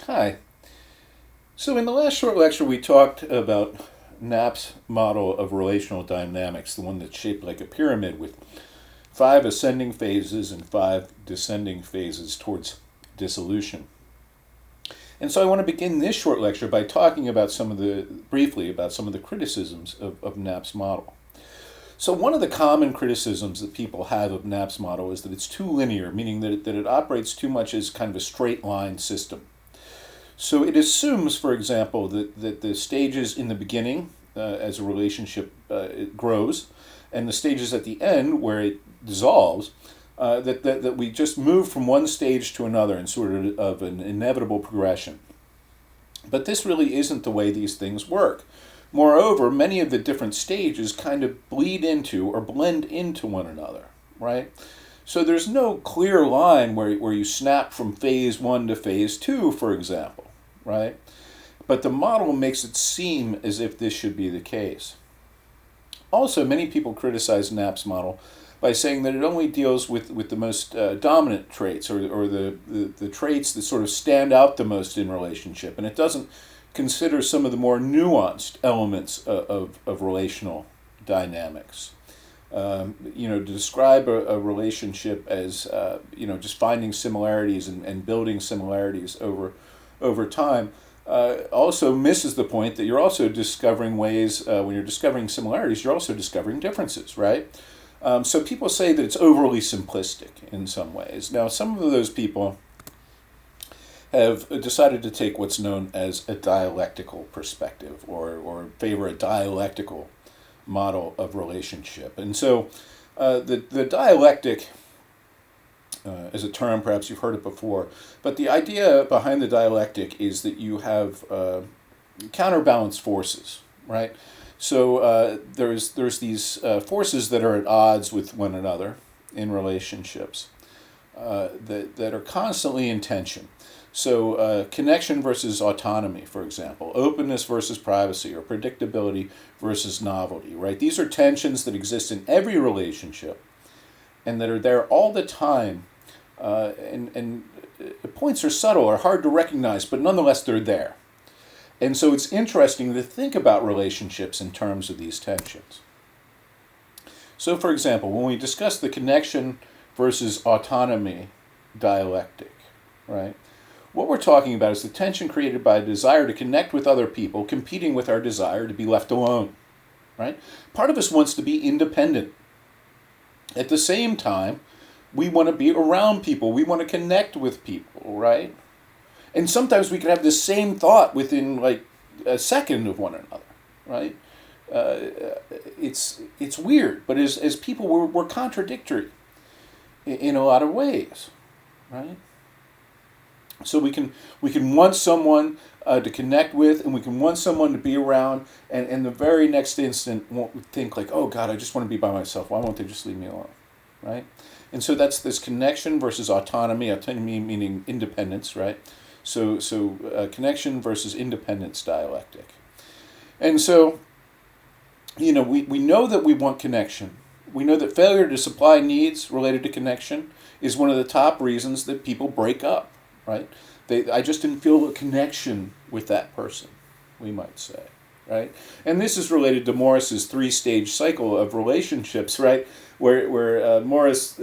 Hi. So in the last short lecture, we talked about Knapp's model of relational dynamics, the one that's shaped like a pyramid with 5 ascending phases and 5 descending phases towards dissolution. And so I want to begin this short lecture by talking about briefly about some of the criticisms of Knapp's model. So one of the common criticisms that people have of Knapp's model is that it's too linear, meaning that it operates too much as kind of a straight line system. So it assumes, for example, that the stages in the beginning, as a relationship it grows, and the stages at the end where it dissolves, that we just move from one stage to another in sort of an inevitable progression. But this really isn't the way these things work. Moreover, many of the different stages kind of bleed into or blend into one another, right? So there's no clear line where you snap from phase one to phase two, for example, right? But the model makes it seem as if this should be the case. Also, many people criticize Knapp's model by saying that it only deals with the most dominant traits or the traits that sort of stand out the most in relationship, and it doesn't consider some of the more nuanced elements of relational dynamics. To describe a relationship as just finding similarities and building similarities over time also misses the point that you're also discovering ways, when you're discovering similarities, you're also discovering differences, right? So people say that it's overly simplistic in some ways. Now, some of those people have decided to take what's known as a dialectical perspective or favor a dialectical model of relationship. And so the dialectic is a term, perhaps you've heard it before, but the idea behind the dialectic is that you have counterbalance forces, right? So there's these forces that are at odds with one another in relationships that are constantly in tension. So connection versus autonomy, for example, openness versus privacy, or predictability versus novelty, right? These are tensions that exist in every relationship and that are there all the time. And the points are subtle or hard to recognize, but nonetheless they're there. And so it's interesting to think about relationships in terms of these tensions. So, for example, when we discuss the connection versus autonomy dialectic, right? What we're talking about is the tension created by a desire to connect with other people, competing with our desire to be left alone, right? Part of us wants to be independent. At the same time, we want to be around people. We want to connect with people, right? And sometimes we can have the same thought within like a second of one another, right? It's weird, but as people, we're contradictory in a lot of ways, right? So we can want someone to connect with, and we can want someone to be around, and the very next instant won't think like, oh God, I just want to be by myself. Why won't they just leave me alone, right? And so that's this connection versus autonomy. Autonomy meaning independence, right? So connection versus independence dialectic. And so, we know that we want connection. We know that failure to supply needs related to connection is one of the top reasons that people break up, right? I just didn't feel a connection with that person, we might say, right? And this is related to Morris's 3-stage cycle of relationships, right? Where Morris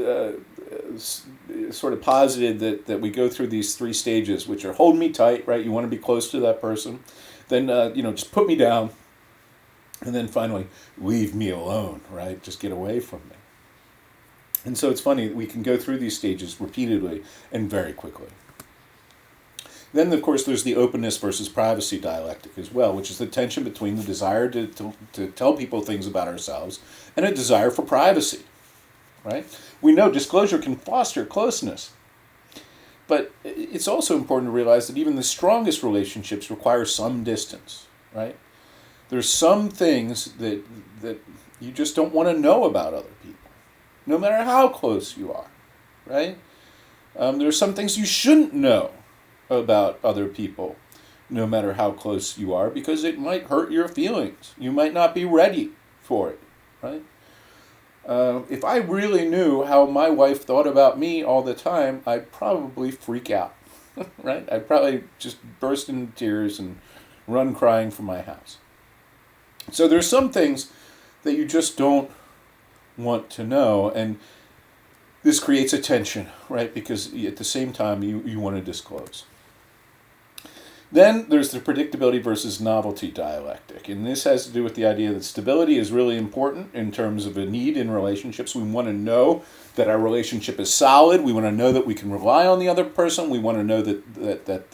sort of posited that we go through these 3 stages, which are hold me tight, right? You want to be close to that person. Then, just put me down. And then finally, leave me alone, right? Just get away from me. And so it's funny, we can go through these stages repeatedly and very quickly. Then, of course, there's the openness versus privacy dialectic as well, which is the tension between the desire to tell people things about ourselves and a desire for privacy, right? We know disclosure can foster closeness. But it's also important to realize that even the strongest relationships require some distance, right? There's some things that you just don't want to know about other people, no matter how close you are, right? There are some things you shouldn't know about other people, no matter how close you are, because it might hurt your feelings. You might not be ready for it, right? If I really knew how my wife thought about me all the time, I'd probably freak out, right? I'd probably just burst into tears and run crying from my house. So there's some things that you just don't want to know, and this creates a tension, right? Because at the same time, you want to disclose. Then there's the predictability versus novelty dialectic. And this has to do with the idea that stability is really important in terms of a need in relationships. We want to know that our relationship is solid. We want to know that we can rely on the other person. We want to know that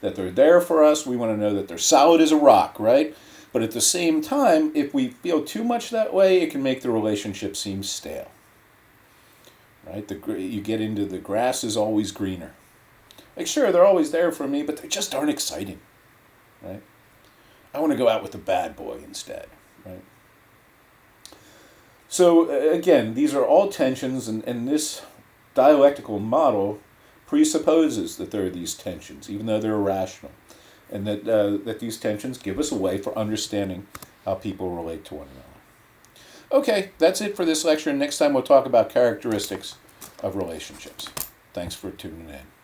they're there for us. We want to know that they're solid as a rock, right? But at the same time, if we feel too much that way, it can make the relationship seem stale. Right? You get into the grass is always greener. Like, sure, they're always there for me, but they just aren't exciting, right? I want to go out with the bad boy instead, right? So, again, these are all tensions, and this dialectical model presupposes that there are these tensions, even though they're irrational, and that these tensions give us a way for understanding how people relate to one another. Okay, that's it for this lecture, and next time we'll talk about characteristics of relationships. Thanks for tuning in.